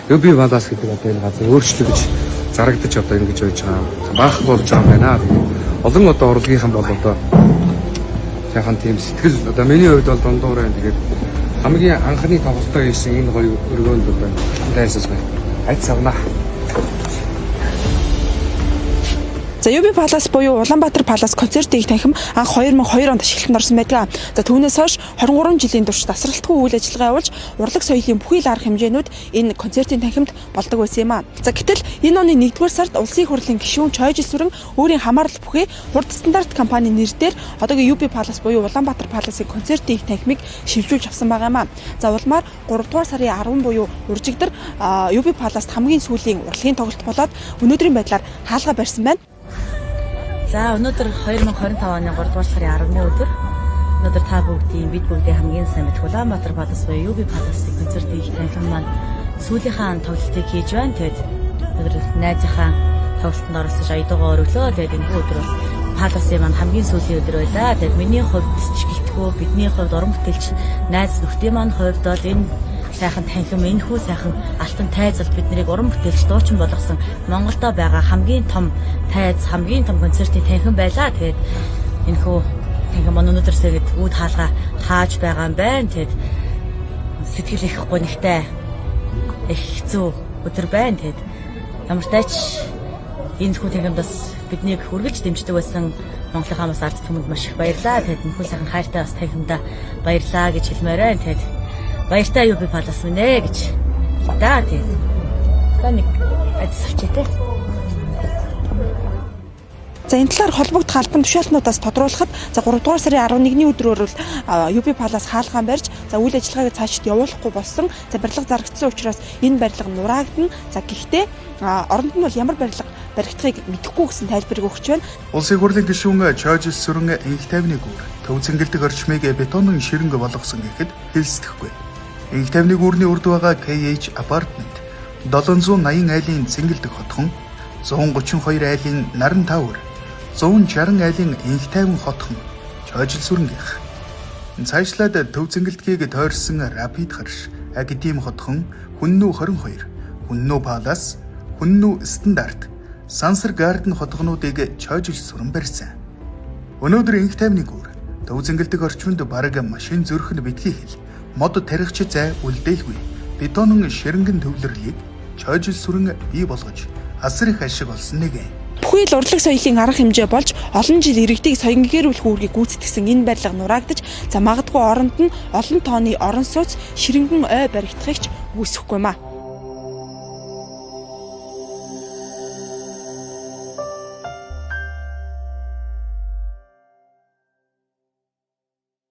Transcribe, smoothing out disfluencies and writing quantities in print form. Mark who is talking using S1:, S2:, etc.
S1: UB Palace гэдэг одоо энэ газар өөрчлөгдөж зарагдаж одоо ингэж байж байгаа. Баах болж байгаа юм байна. Олон одоо урлагийнхан бол одоо яхан тийм сэтгэл одоо миний хувьд бол дундуур байна. Тэгээд хамгийн анхны тоглолтоо хийсэн энэ гоё өргөөнд одоо дайсаж байна. Айц савна.
S2: За UB Palace буюу Улаанбаатар Palace концертыг танхим анх 2002 онд ашиглалтанд орсон байдаг. За түүнээс хойш 23 жилийн турш тасралтгүй үйл ажиллагаа явуулж урлаг соёлын бүхий л арга хэмжээнүүд энэ концертын танхимд болдог байсан юм а. За гэтэл энэ оны 1-р сард улсын хурлын гишүүн Чойжил Сүрэн өөрийн хамаарал бүхий хурд стандарт компанийн нэрээр одоогийн UB Palace буюу Улаанбаатар Palace-ийн концертын танхимыг шилжүүлж авсан байгаа юм а. За улмаар 3-р сарын 10 буюу уржигдар UB Palace хамгийн сүүлийн урлагийн тоглолт болоод өнөөдрийн байдлаар хаалга барьсан байна.
S3: За өнөөдөр 2025 оны 3-р сарын 10-ны өдөр өнөөдөр та бүгдийн бид бүгдийн хамгийн сайн мэдх Улаанбаатар Palace буюу UB Palace-ийн концертын их танхим маань сүүлийнхаа тоглолтыг хийж байна. Тэгээд өнөөдөр найзынхаа тоглолтод оролцож аягдгаа өглөө. Тэгээд энэ өдөр бол Palace-ийн маань хамгийн сүүлийн өдөр байлаа. Тэгээд миний хувьд ч гэлтгүү бидний хувьд уран бүтээлч найз нөхдийн маань хувьд бол энэ сайхан танхим энэхүү сайхан алтан тайзал биднийг уран бүтээлч дуучин болгосон Монголдо байгаа хамгийн том тайз хамгийн том концертын танхим байлаа. Тэгээд энэхүү танхим өнөөдөрсөд үүд хаалга хааж байгаа юм байна. Тэгээд сэтгэл их гонигтай их хэцүү өдөр байна. Тэгээд ямар ч тач энэхүү танхимд бас биднийг хүргэлж дэмждэг байсан Монголын хамаас ард түмэнд маш их баярлалаа. Тэгээд энэхүү сайхан хайртай бас танхимда баярлалаа гэж хэлмээр байна. Тэгээд баяртай UB Palace минь гэж даа тийм. Таник ажиглалчтэй.
S2: За энэ талаар холбогдох албан тушаалтнуудаас тодруулахад за 3-р сарын 11-ний өдрөөр бол UB Palace хаалгаан барьж за үйл ажиллагааг цаашид явуулахгүй болсон. За барилга зарагдсан учраас энэ барилга нураагдана. За гэхдээ оронд нь бол ямар барилга баригдахыг мэдэхгүй гэсэн тайлбарыг өгч байна.
S4: Улсын хурлын гишүүн Чойжил Сүрэн инх тайвны гүр төв цэнгэлдэг орчмыг бетонын ширэнгэ болгосон гэхэд хэлцдэхгүй. Инх тайвны гүрний урд байгаа KH апартмент 780 айлын цэнгэлдэг хотхон 132 айлын Наран Тауэр 160 айлын инх тайван хотхон Чойжил Сүрэнгийнх. Цаашлаад төв цэнгэлдгийг тойрсон Рапид Харш Академи хотхон Хүннүү 22, Хүннүү Palace, Хүннүү Стандарт, Сансар Гарден хотгонуудыг Чойжил Сүрэн барьсан. Өнөөдөр инх тайвны гүр төв цэнгэлдэг орчмонд бараг машин зөрөх нь битгий хэл мод тарихч зай үлдээлгүй бетонын ширэнгэн төвлөрлийг Чойжил Сүрэн бий болгож асар их ашиг олсон нэг.
S2: Бүхий л урлаг соёлын арга хэмжээ болж олон жил иргэдийг соёнгээрүүлэх үүргийг гүйцэтгсэн энэ барилга нураагдаж за магадгүй оронд нь олон тооны орон сууц ширэнгэн ой баригдахыг ч үүсэхгүй маа.